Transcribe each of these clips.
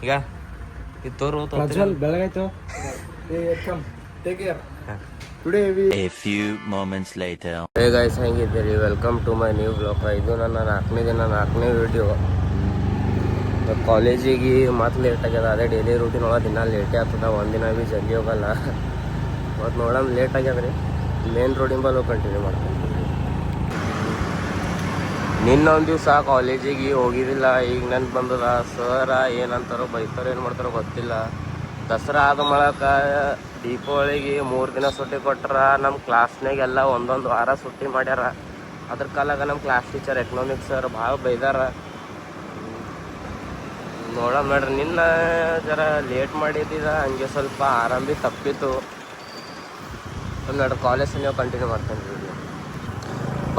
ಈಗ ಇದು ತೋರು ಪ್ರಜ್ವಲ್ ಬೆಳಗಾಯ್ತು. A few moments later. Hey guys, ಹೆಂಗಿದ್ದೀರಿ? Welcome to my new blog. ಇದು ನನ್ನ 4ನೇ ದಿನ 4ನೇ ವಿಡಿಯೋ. ಕಾಲೇಜಿಗೆ ಮತ್ತೆ ಲೇಟ್ ಆಗ್ಯದ. ಅದೇ ಡೈಲಿ ರೂಟೀನ್ ಒಳಗೆ ದಿನ ಲೇಟೇ ಆಗ್ತದ. ಒಂದಿನ ಭೀ ಜಲ್ದಿ ಹೋಗಲ್ಲ. ಮತ್ತು ನೋಡಮ್ ಲೇಟ್ ಆಗ್ಯದ ರೀ. ಮೇನ್ ರೋಡಿನ ಬಲ್ ಕಂಟಿನ್ಯೂ ಮಾಡ್ತೀನಿ. ನಿನ್ನೊಂದು ದಿವಸ ಕಾಲೇಜಿಗೆ ಹೋಗಿದ್ದಿಲ್ಲ. ಈಗ ನೆನ್ಪು ಬಂದದ. ಸರ ಏನಂತಾರೋ ಬೈತಾರೋ ಏನು ಮಾಡ್ತಾರೋ ಗೊತ್ತಿಲ್ಲ. ದಸರಾ ಆದ ಮೂಲಕ ದೀಪಾವಳಿಗೆ 3 ದಿನ ಸುಟ್ಟಿ ಕೊಟ್ರ. ನಮ್ಮ ಕ್ಲಾಸ್ನಾಗೆಲ್ಲ ಒಂದೊಂದು ವಾರ ಸುಟ್ಟಿ ಮಾಡ್ಯಾರ. ಅದ್ರ ಕಾಲಾಗ ನಮ್ಮ ಕ್ಲಾಸ್ ಟೀಚರ್ ಎಕನಾಮಿಕ್ಸ್ ಸರ್ ಭಾಳ ಬೈದಾರ. ನೋಡೋಣ ನೋಡ್ರಿ. ನಿನ್ನ ಜರ ಲೇಟ್ ಮಾಡಿದ್ದಿದ, ಹಂಗೆ ಸ್ವಲ್ಪ ಆರಾಮ್ ಭೀ ತಪ್ಪಿತ್ತು. ನೋಡ್ರಿ ಕಾಲೇಜ್ ನೀವು ಕಂಟಿನ್ಯೂ ಮಾಡ್ತೇನೆ ರೀ.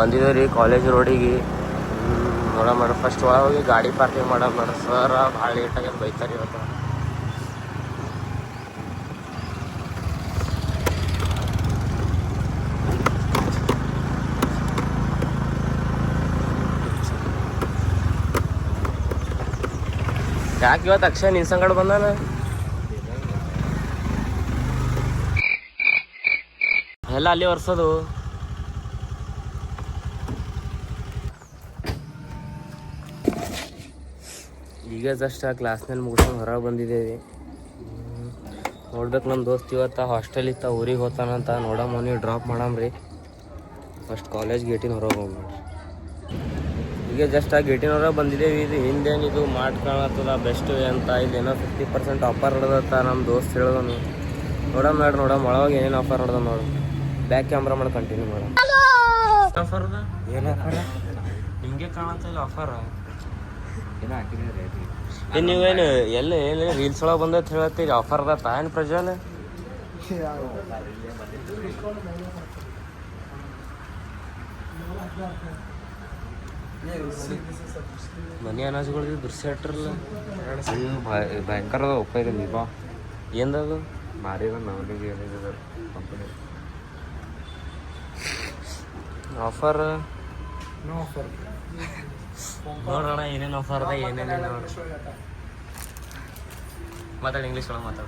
ಬಂದಿದ್ದೇವೆ ರೀ ಕಾಲೇಜ್ ರೋಡಿಗೆ. ನೋಡೋಣ ಮಾಡ್ರಿ. ಫಸ್ಟ್ ಒಳಗೆ ಹೋಗಿ ಗಾಡಿ ಪಾರ್ಕಿಂಗ್ ಮಾಡೋಣ ಮಾಡ್ರಿ. ಸರ್ ಭಾಳ ಲೇಟಾಗಿ ಬೈತಾರೆ ಇವತ್ತು. ಯಾಕೆ ಇವತ್ತು ಅಕ್ಷಯ್ ನಿನ್ ಸಂಗಡ ಬಂದಾನ? ಎಲ್ಲ ಅಲ್ಲಿ ಒರ್ಸೋದು. ಈಗ ಜಸ್ಟ್ ಆ ಕ್ಲಾಸ್ನಲ್ಲಿ ಮುಗಿಸ್ಕೊಂಡು ಹೊರಗೆ ಬಂದಿದ್ದೇವೆ. ನೋಡ್ಬೇಕು ನಮ್ಮ ದೋಸ್ತ್ ಇವತ್ತು ಹಾಸ್ಟೆಲ್ ಇತ್ತ, ಊರಿಗೆ ಹೋಗ್ತಾನಂತ. ನೋಡಮ್ಮ ನೀವು ಡ್ರಾಪ್ ಮಾಡಮ್ರಿ. ಫಸ್ಟ್ ಕಾಲೇಜ್ ಗೇಟಿನ ಹೊರಗೆ ಹೋಗಿ ನೋಡ್ರಿ. ಈಗ ಜಸ್ಟ್ ಆ ಗೇಟಿನ ಹೊರಗೆ ಬಂದಿದ್ದೇವೆ. ಇದು ಹಿಂದೇನಿದು ಮಾಡ್ ಕಾಣತ್ತದ ಬೆಸ್ಟ್ ವೇ ಅಂತ. ಇಲ್ಲೇನೋ 50% ಆಫರ್ ಹೊಡೆದತ್ತ ನಮ್ಮ ದೋಸ್ತ್ ಹೇಳಿದನು. ನೋಡಮ್ ಒಳಗೆ ಏನೇನು ಆಫರ್ ಹೊಡೆದ ನೋಡು. ಬ್ಯಾಕ್ ಕ್ಯಾಮ್ರಾ ಮಾಡಿ ಕಂಟಿನ್ಯೂ ಮಾಡೋಣ. ಆಫರ್ ಅದ ಏನು ಆಫರ್? ನಿಮಗೆ ಕಾಣತ್ತ ಇಲ್ಲ ಆಫರ್? ಏನೋ ಹಾಕಿದ್ರೆ ನೀವೇನು ಎಲ್ಲ ಏನು ರೀಲ್ಸ್ ಒಳಗೆ ಬಂದತ್ ಹೇಳತ್ತೀರಿ. ಆಫರ್ ಅದ ಏನು ಪ್ರಜ್ವಲ್? ಮನಿ ಅನಾಜುಗಳು ದೃಶ್ಯ ಇಟ್ಟಿರಲ್ಲ. ಭಯಂಕರ ಉಪಯೋಗ ನೀಬಾ ಏನದು ಮಾರಿ ನವನಿಗೆ ಕಂಪನಿ ಆಫರ್ ನೋಡೋಣ ಏನೇನು ಆಫರ್ ಅದ ಏನೇನಿಲ್ಲ. ಮಾತಾಡಿ ಇಂಗ್ಲೀಷ್ ಒಳಗೆ ಮಾತಾಡ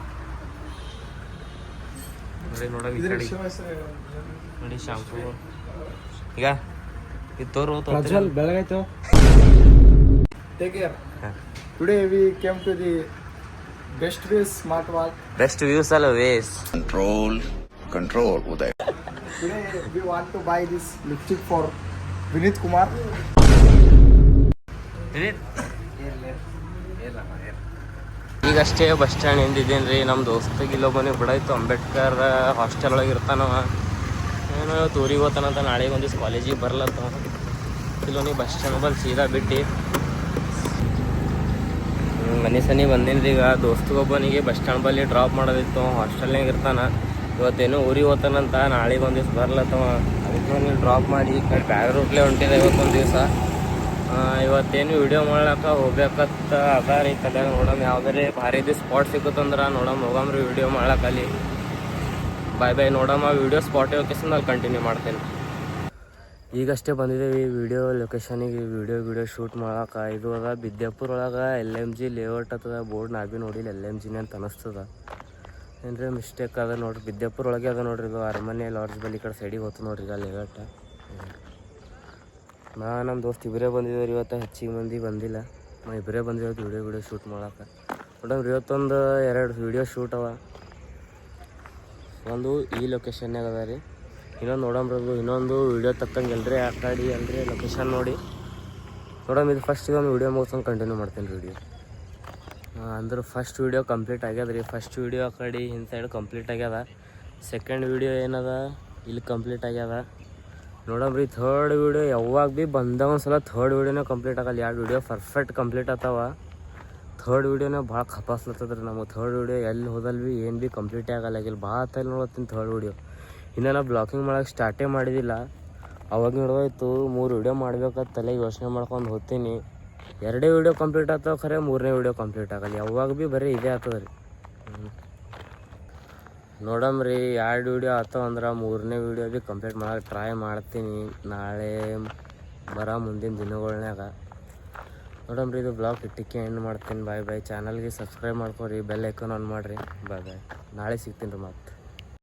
ನೋಡಿ. ನೋಡಿ ಶಾಂಪೂ ಈಗ ಇದು ತೋರು. ಪ್ರಜ್ವಲ್ ಬೆಳಗಾಯ್ತು. Take care. Today we came to the Best Views Smart Walk. Best Views always. Control, Uday. Today we want to buy this lipstick for Vinith Kumar. ಈಗಷ್ಟೇ ಬಸ್ ಸ್ಟ್ಯಾಂಡ್ ಎಂದಿದ್ದೇನೆ ರೀ. ನಮ್ಮ ದೋಸ್ತಿಗೆ ಇಲ್ಲೊಬ್ಬನೇ ಬಿಡಾಯ್ತು. ಅಂಬೇಡ್ಕರ್ ಹಾಸ್ಟೆಲ್ ಒಳಗೆ ಇರ್ತಾನವ. ಏನೋ ಇವತ್ತು ಊರಿಗೆ ಹೋಗ್ತಾನಂತ. ನಾಳೆಗೆ ಒಂದು ದಿವ್ಸ ಕಾಲೇಜಿಗೆ ಬರಲತ್ತ. ಇಲ್ಲೋನಿ ಬಸ್ ಸ್ಟ್ಯಾಂಡ್ ಬಂದು ಸೀದಾ ಬಿಟ್ಟು ಮನೆ ಸನಿ ಬಂದೀನಿ ರೀ. ಈಗ ದೋಸ್ತಿಗೊಬ್ಬನಿಗೆ ಬಸ್ ಸ್ಟ್ಯಾಂಡ್ ಬಲ್ಲಿ ಡ್ರಾಪ್ ಮಾಡೋದಿತ್ತು. ಹಾಸ್ಟೆಲ್ನಾಗ ಇರ್ತಾನ. ಇವತ್ತೇನೋ ಊರಿಗೆ ಹೋಗ್ತಾನಂತ. ನಾಳೆಗೆ ಒಂದು ದಿವ್ಸ ಬರಲತ್ತವ. ಅದಕ್ಕೆ ನೀವು ಡ್ರಾಪ್ ಮಾಡಿ ಈ ಕಡೆ ಬ್ಯಾಗ್ ರೂಟ್ಲೇ ಹೊಂಟಿದೆ ಇವತ್ತೊಂದು ದಿವಸ. ಇವತ್ತೇನು ವಿಡಿಯೋ ಮಾಡ್ಲಕ್ಕ ಹೋಗ್ಬೇಕತ್ತ ಅದ ರೀ ತಲೆಯಾಗ. ನೋಡಮ್ ಯಾವ್ದಾರೆ ಭಾರಿ ಸ್ಪಾಟ್ ಸಿಗುತ್ತಂದ್ರೆ ನೋಡಮ್ ಹೋಗಮ್ರಿ ವಿಡಿಯೋ ಮಾಡ್ಲಕ್ಕ ಅಲ್ಲಿ. ಬಾಯ್ ನೋಡಮ್ಮ ವಿಡಿಯೋ ಸ್ಪಾಟ್ ಲೊಕೇಶನ್ ಅಲ್ಲಿ ಕಂಟಿನ್ಯೂ ಮಾಡ್ತೇನೆ. ಈಗಷ್ಟೇ ಬಂದಿದ್ದೇವೆ ವಿಡಿಯೋ ಲೊಕೇಶನಿಗೆ. ವಿಡಿಯೋ ಶೂಟ್ ಮಾಡಕ್ಕೆ. ಇದು ಅದ ಬಿದ್ಯಾಪುರ ಒಳಗೆ LMG ಲೇಔಟ್ ಆಗ್ತದ. ಬೋರ್ಡ್ ನಾ ಭೀ ನೋಡಿಲ್ಲ LMGನೇ ಅಂತ ಅನಿಸ್ತದ. ಏನ್ರಿ ಮಿಸ್ಟೇಕ್ ಅದ ನೋಡ್ರಿ. ಬಿದ್ಯಾಪುರ ಒಳಗೆ ಅದ ನೋಡ್ರಿ. ಇದು ಅರಮನೆ ಲಾಡ್ಜ್ ಬಲ್ಲಿ ಈ ಕಡೆ ಸೈಡಿಗೆ ಹೋಗ್ತದೆ ನೋಡ್ರಿ ಈಗ ಲೇಔಟ್. ನಮ್ಮ ದೋಸ್ತ್ ಇಬ್ಬರೇ ಬಂದಿದ್ದೇವೆ ರೀ ಇವತ್ತು. ಹೆಚ್ಚಿಗೆ ಮಂದಿ ಬಂದಿಲ್ಲ. ನಾ ಇಬ್ಬರೇ ಬಂದಿದ್ದೇವೆ ವಿಡಿಯೋ ಶೂಟ್ ಮಾಡಕ್ಕೆ. ನೋಡಮ್ರಿ ಇವತ್ತೊಂದು 2 ವಿಡಿಯೋ ಶೂಟ್ ಅವ. ಒಂದು ಈ ಲೊಕೇಶನ್ಯಾಗ ಅದ ರೀ. ಇನ್ನೊಂದು ನೋಡಮ್ರದು ಇನ್ನೊಂದು ವಿಡಿಯೋ ತಕ್ಕಂಗೆಲ್ರಿ ಆ ಕಡೆ ಅಲ್ರಿ ಲೊಕೇಶನ್ ನೋಡಿ ನೋಡಮ್. ಇದು ಫಸ್ಟ್ ಒಂದು ವಿಡಿಯೋ ಮುಗಿಸ್ಕೊಂಡು ಕಂಟಿನ್ಯೂ ಮಾಡ್ತೇನೆ ರೀ. ಅಂದ್ರೆ ಫಸ್ಟ್ ವಿಡಿಯೋ ಕಂಪ್ಲೀಟ್ ಆಗ್ಯದ ರೀ. ಫಸ್ಟ್ ವಿಡಿಯೋ ಆ ಕಡೆ ಹಿಂದೆ ಸೈಡ್ ಕಂಪ್ಲೀಟ್ ಆಗ್ಯದ. ಸೆಕೆಂಡ್ ವಿಡಿಯೋ ಏನದ ಇಲ್ಲಿ ಕಂಪ್ಲೀಟ್ ಆಗ್ಯದ. ನೋಡಮ್ರಿ ಥರ್ಡ್ ವಿಡಿಯೋ ಯಾವಾಗ ಭೀ ಬಂದಾಗ ಒಂದ್ಸಲ ಥರ್ಡ್ ವಿಡಿಯೋನೇ ಕಂಪ್ಲೀಟ್ ಆಗಲ್ಲ. 2 ವಿಡಿಯೋ ಪರ್ಫೆಕ್ಟ್ ಕಂಪ್ಲೀಟ್ ಆಗ್ತಾವ. ಥರ್ಡ್ ವಿಡಿಯೋನೇ ಭಾಳ ಖಪಾಸ್ಲತ್ತದ ರೀ ನಮಗೆ. ಥರ್ಡ್ ವಿಡಿಯೋ ಎಲ್ಲಿ ಹೋದಲ್ಲಿ ಭೀ ಏನು ಭೀ ಕಂಪ್ಲೀಟೇ ಆಗಲ್ಲ. ಇಲ್ಲಿ ಭಾಳ ತಲೆ ನೋಡತ್ತೀನಿ ಥರ್ಡ್ ವಿಡಿಯೋ. ಇನ್ನು ನಾವು ಬ್ಲಾಕಿಂಗ್ ಮಾಡೋಕ್ಕೆ ಸ್ಟಾರ್ಟೇ ಮಾಡಿದ್ದಿಲ್ಲ. ಅವಾಗ ನೋಡೋಯ್ತು 3 ವಿಡಿಯೋ ಮಾಡ್ಬೇಕಂತ ತಲೆಗೆ ಯೋಚನೆ ಮಾಡ್ಕೊಂಡು ಹೋಗ್ತೀನಿ. 2 ವಿಡಿಯೋ ಕಂಪ್ಲೀಟ್ ಆಗ್ತಾವೆ ಖರೆ 3ನೇ ವಿಡಿಯೋ ಕಂಪ್ಲೀಟ್ ಆಗಲ್ಲ. ಯಾವಾಗ ಭೀ ಬರೀ ಇದೇ ಆಗ್ತದೆ ರೀ. ನೋಡಮ್ರಿ 2 ವಿಡಿಯೋ ಆಗ್ತಾವ ಅಂದ್ರೆ 3ನೇ ವಿಡಿಯೋ ಭೀ ಕಂಪ್ಲೀಟ್ ಮಾಡೋಕೆ ಟ್ರೈ ಮಾಡ್ತೀನಿ ನಾಳೆ ಮುಂದಿನ ದಿನಗಳ್ನಾಗ. ನೋಡಮ್ರಿ ಇದು ಬ್ಲಾಗ್ ಇಟ್ಟಿಕ್ಕೆ ಎಂಡ್ ಮಾಡ್ತೀನಿ. ಬಾಯ್ ಬಾಯ್. ಚಾನಲ್ಗೆ ಸಬ್ಸ್ಕ್ರೈಬ್ ಮಾಡ್ಕೊರಿ, ಬೆಲ್ ಐಕಾನ್ ಆನ್ ಮಾಡಿರಿ. ಬಾಯ್ ಬಾಯ್. ನಾಳೆ ಸಿಗ್ತೀನಿ ರೀ ಮತ್ತೆ.